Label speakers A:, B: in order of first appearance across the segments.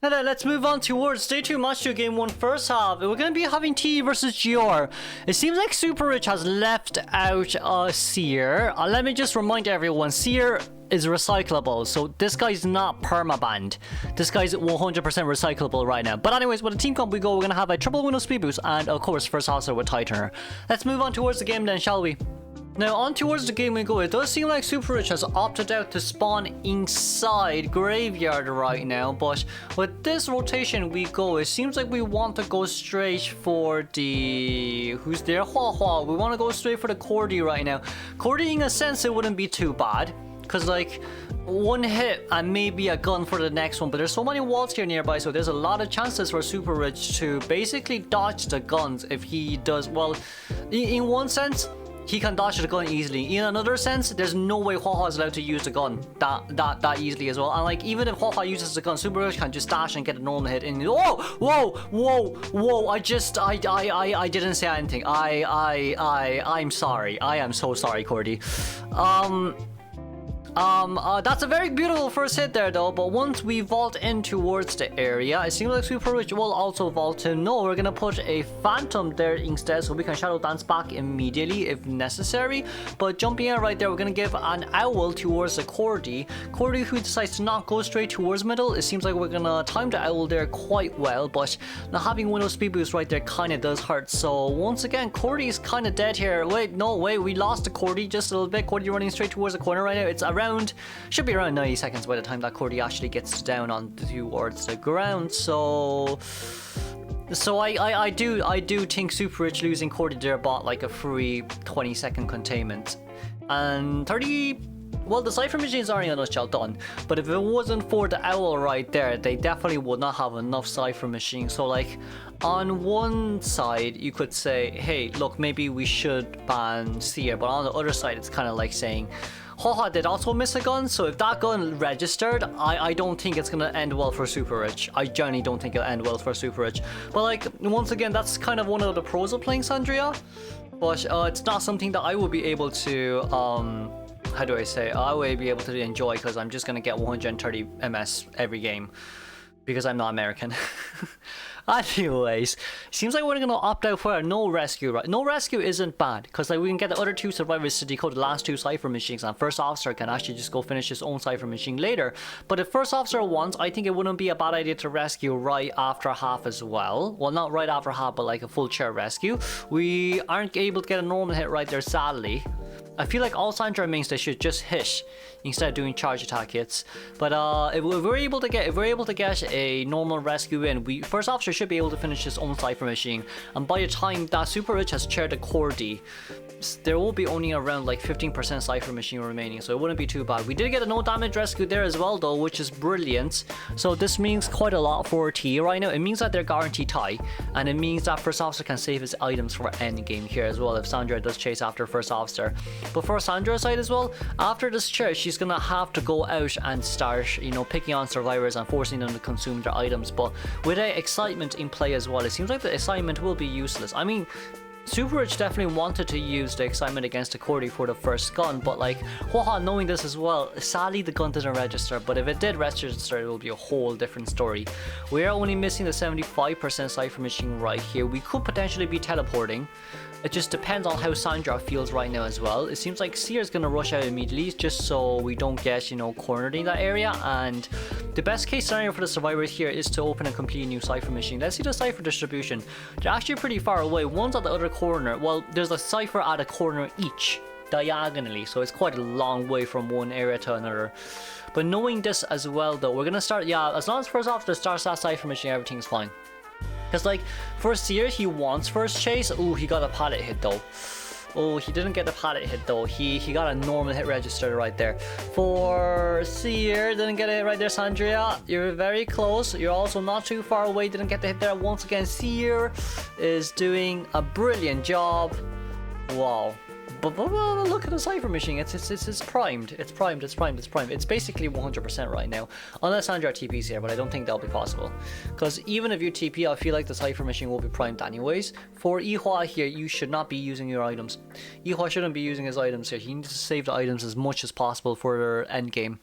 A: And then let's move on towards Day 2 Match 2 Game 1 first half. We're going to be having T versus GR. It seems like Super Rich has left out Seer. Let me just remind everyone, Seer is recyclable, so this guy's not permabanned. This guy's 100% recyclable right now. But anyways, with the team comp we go, we're going to have a triple window speed boost and of course first officer with Tightener. Let's move on towards the game then, shall we? Now, on towards the game we go. It does seem like Super Rich has opted out to spawn inside Graveyard right now, but with this rotation we go, it seems like we want to go straight for the... Who's there? Hua Hua. We want to go straight for the Cordy right now. Cordy, in a sense, it wouldn't be too bad, because, like, one hit and maybe a gun for the next one, but there's so many walls here nearby, so there's a lot of chances for Super Rich to basically dodge the guns if he does... Well, in one sense... he can dodge the gun easily. In another sense, there's no way Hua Hua is allowed to use the gun that easily as well. And like, even if Hua Hua uses the gun, Super Rich can just dash and get a normal hit. And whoa! I didn't say anything. I'm sorry. I am so sorry, Cordy. That's a very beautiful first hit there though, but once we vault in towards the area, it seems like Super Rich will also vault in. No, we're gonna put a Phantom there instead so we can Shadow Dance back immediately if necessary. But jumping in right there, we're gonna give an Owl towards the Cordy. Cordy who decides to not go straight towards middle. It seems like we're gonna time the Owl there quite well, but not having Window Speed Boost right there kinda does hurt. So once again, Cordy's kinda dead here. Wait, no, wait, we lost the Cordy just a little bit. Cordy running straight towards the corner right now. It's should be around 90 seconds by the time that Cordy actually gets down on towards the ground. So I do think Super Rich losing Cordy there bought like a free 20-second containment. And 30... Well, the Cypher Machine's already on us, done. But if it wasn't for the Owl right there, they definitely would not have enough Cypher Machines. So like, on one side, you could say, hey, look, maybe we should ban Seer. But on the other side, it's kind of like saying, Haha did also miss a gun, so if that gun registered, I don't think it's gonna end well for Super Rich. I genuinely don't think it'll end well for Super Rich. But like, once again, that's kind of one of the pros of playing Sandria. But it's not something that I would be able to, how do I say, I would be able to enjoy, because I'm just gonna get 130 MS every game. Because I'm not American. Anyways, seems like we're gonna opt out for no rescue, right? No rescue isn't bad, because like we can get the other two survivors to decode the last two Cypher Machines, and First Officer can actually just go finish his own Cypher Machine later. But if First Officer wants, I think it wouldn't be a bad idea to rescue right after half as well. Well, not right after half, but like a full chair rescue. We aren't able to get a normal hit right there, sadly. I feel like all Sandra means they should just hit instead of doing charge attack hits. But if we're able to get a normal rescue in, First Officer should be able to finish his own Cypher Machine. And by the time that Super Rich has chaired the Cordy, there will be only around like 15% Cypher Machine remaining, so it wouldn't be too bad. We did get a no damage rescue there as well though, which is brilliant. So this means quite a lot for T right now. It means that they're guaranteed tie, and it means that First Officer can save his items for end game here as well if Sandra does chase after First Officer. But for Sandra's side as well, after this chair, she's gonna have to go out and start, you know, picking on survivors and forcing them to consume their items. But with a excitement in play as well, it seems like the excitement will be useless. I mean, Super Rich definitely wanted to use the excitement against the Cordy for the first gun, but like, Haha knowing this as well, sadly the gun didn't register, but if it did register, it will be a whole different story. We are only missing the 75% Cypher Machine right here. We could potentially be teleporting. It just depends on how Sandra feels right now as well. It seems like Seer's gonna rush out immediately just so we don't get, you know, cornered in that area. And the best case scenario for the survivors here is to open a completely new Cypher Machine. Let's see the Cypher distribution. They're actually pretty far away. One's at the other corner. Well, there's a Cypher at a corner each, diagonally. So it's quite a long way from one area to another. But knowing this as well though, we're gonna start, yeah, as long as First Officer starts that Cypher Machine, everything's fine. Because like, for Seer, he wants first chase. Oh, he got a pallet hit though. Oh, he didn't get a pallet hit though. He got a normal hit register right there. For Seer, didn't get it right there, Sandria. You're very close. You're also not too far away. Didn't get the hit there. Once again, Seer is doing a brilliant job. Wow. But look at the Cypher Machine. It's primed. It's primed. It's basically 100% right now. Unless Sandra TP's here, but I don't think that'll be possible. Because even if you TP, I feel like the Cypher Machine will be primed anyways. For Ihua here, you should not be using your items. Ihua shouldn't be using his items here. He needs to save the items as much as possible for end game.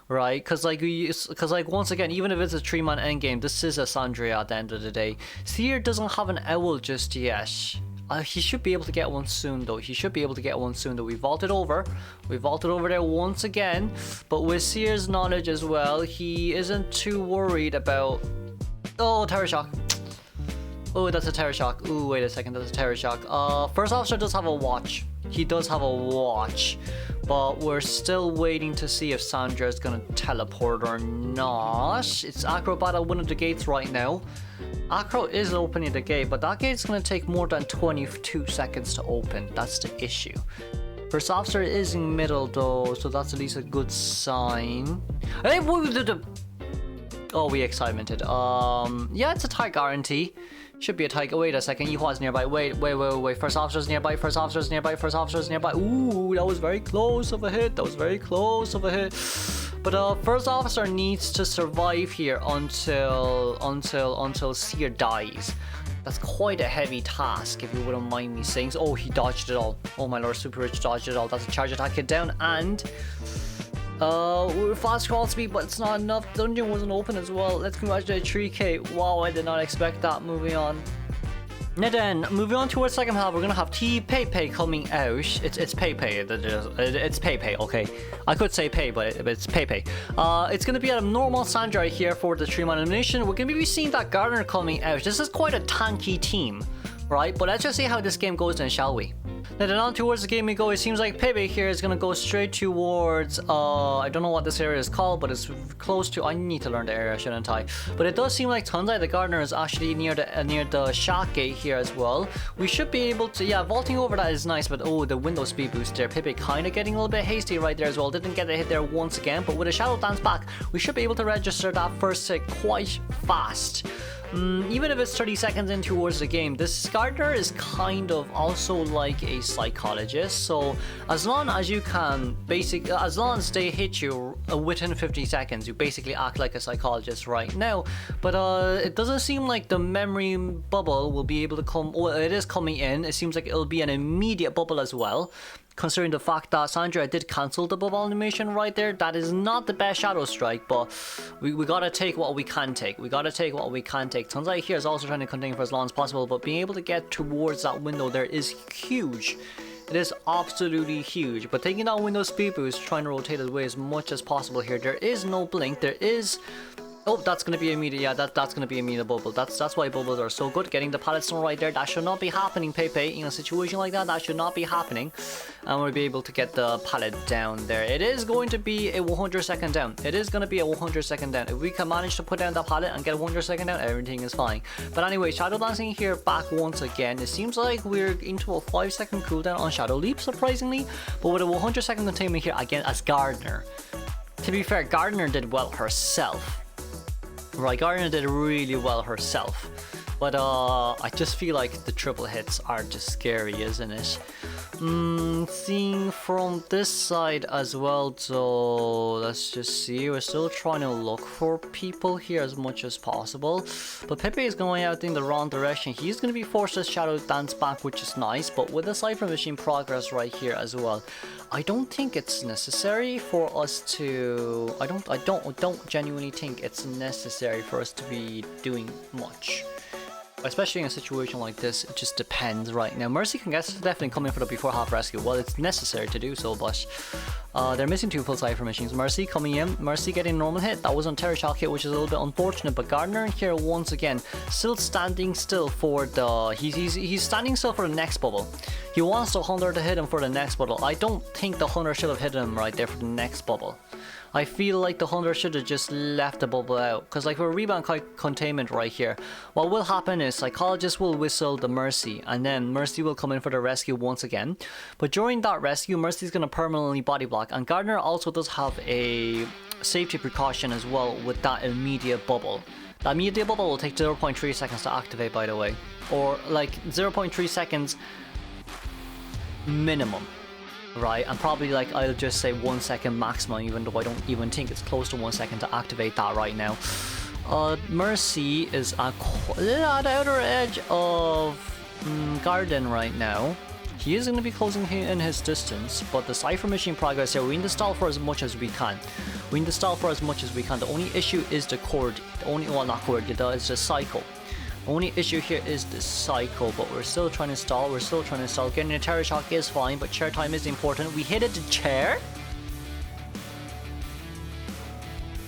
A: right? Because like once again, even if it's a 3-man endgame, this is a Sandria at the end of the day. Seer doesn't have an owl just yet. He should be able to get one soon though. We vaulted over there once again, but with Seer's knowledge as well, he isn't too worried about... Oh, Terror Shock. Oh, that's a Terror Shock. Ooh, wait a second, that's a Terror Shock. First officer does have a watch. He does have a watch, but we're still waiting to see if Sandra is gonna teleport or not. It's Acrobat at one of the gates right now. Acro is opening the gate, but that gate's gonna take more than 22 seconds to open. That's the issue. First officer is in middle though, so that's at least a good sign. Hey, oh, we excitemented. Yeah, it's a tie guarantee. Should be a tie. Wait a second, Yihua's nearby. Wait. First officer's nearby. Ooh, that was very close of a hit. But first officer needs to survive here until Seer dies. That's quite a heavy task, if you wouldn't mind me saying. Oh, he dodged it all. Oh my lord, Super Rich dodged it all. That's a charge attack hit down, and we're fast crawl speed, but it's not enough. Dungeon wasn't open as well. Let's congratulate 3K. Wow, I did not expect that. Moving on. Now then, moving on towards second half, we're gonna have T Pepe coming out. It's Pepe. It's Pepe. Okay, I could say Pei, but it's Pepe. It's gonna be a normal Sandra here for the 3-man elimination. We're gonna be seeing that Gardner coming out. This is quite a tanky team, right? But let's just see how this game goes then, shall we? Now then, on towards the game we go. It seems like Pepe here is gonna go straight towards I don't know what this area is called, but it's close to... I need to learn the area, shouldn't I? But it does seem like Tonsai the Gardener is actually near the shack gate here as well. We should be able to... Yeah, vaulting over that is nice, but oh, the window speed boost there. Pepe kind of getting a little bit hasty right there as well. Didn't get a hit there once again, but with a Shadow Dance back, we should be able to register that first hit quite fast. Even if it's 30 seconds in towards the game, this Gardner is kind of also like a psychologist. So as long as you can as long as they hit you within 50 seconds, you basically act like a psychologist right now. But it doesn't seem like the memory bubble will be able to come. Well, it is coming in. It seems like it'll be an immediate bubble as well. Considering the fact that Sandra did cancel the bubble animation right there, that is not the best Shadow Strike, but we gotta take what we can take. Tonsai here is also trying to contain for as long as possible, but being able to get towards that window there is huge. It is absolutely huge, but taking that window speed boost, trying to rotate it away as much as possible here. There is no blink, there is... Oh, that's gonna be immediate. Yeah, that's gonna be immediate bubble. That's why bubbles are so good. Getting the pallet stone right there. That should not be happening, Pepe. In a situation like that, that should not be happening. And we'll be able to get the pallet down there. It is going to be a 100-second down. If we can manage to put down that pallet and get a 100-second down, everything is fine. But anyway, Shadow Dancing here back once again. It seems like we're into a 5-second cooldown on Shadow Leap, surprisingly. But with a 100-second containment here again as Gardner. To be fair, Gardner did well herself. Right, Gardner did really well herself, but I just feel like the triple hits are just scary, isn't it? Seeing from this side as well, so let's just see. We're still trying to look for people here as much as possible, but Pepe is going out in the wrong direction. He's going to be forced to Shadow Dance back, which is nice, but with the Cypher Machine progress right here as well, I don't think it's necessary for us to... I don't genuinely think it's necessary for us to be doing much. Especially in a situation like this, it just depends right now. Mercy can definitely come in for the before half rescue. Well, it's necessary to do so, but they're missing 2 full Cypher Machines. Mercy coming in, Mercy getting a normal hit. That was on Terror Shock hit, which is a little bit unfortunate, but Gardner here once again, still standing still for the... He's standing still for the next bubble. He wants the Hunter to hit him for the next bubble. I don't think the Hunter should have hit him right there for the next bubble. I feel like the Hunter should have just left the bubble out, because like for rebound containment right here, what will happen is Psychologist will whistle the Mercy, and then Mercy will come in for the rescue once again. But during that rescue, Mercy's going to permanently body block, and Gardner also does have a safety precaution as well with that immediate bubble. That immediate bubble will take 0.3 seconds to activate, by the way, or like 0.3 seconds minimum. Right, and probably like I'll just say 1 second maximum, even though I don't even think it's close to 1 second to activate that right now. Mercy is at the outer edge of Garden right now. He is going to be closing in his distance, but the Cypher Machine progress here, we need to stall for as much as we can. We need to stall for as much as we can. The only issue is the cord. Well, not cord, it's the cycle. Only issue here is the cycle, but we're still trying to stall. Getting a terror shock is fine, but chair time is important. We hit it the chair.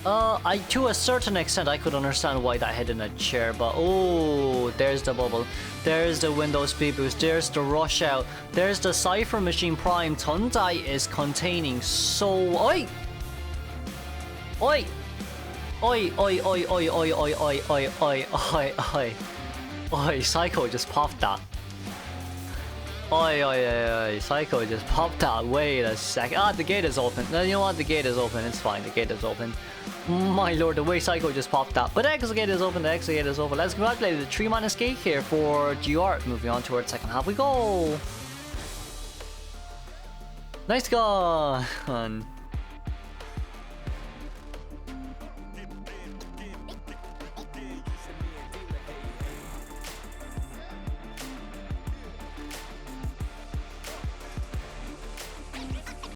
A: To a certain extent, I could understand why that hit in a chair, but oh, there's the bubble. There's the Windows speed boost. There's the rush out. There's the Cypher Machine Prime. Tundai is containing so... Oi! Oi! Oi, oi, oi, oi, oi, oi, oi, oi, oi, oi, oi. Oi, Psycho just popped that. Oi, oi, oi, oi, Psycho just popped that. Wait a sec. Ah, the gate is open. No, you know what? The gate is open. It's fine. The gate is open. My lord, the way Psycho just popped that. But the exit gate is open. The exit gate is open. Let's congratulate the 3-man escape here for GR. Moving on towards second half we go. Nice gun.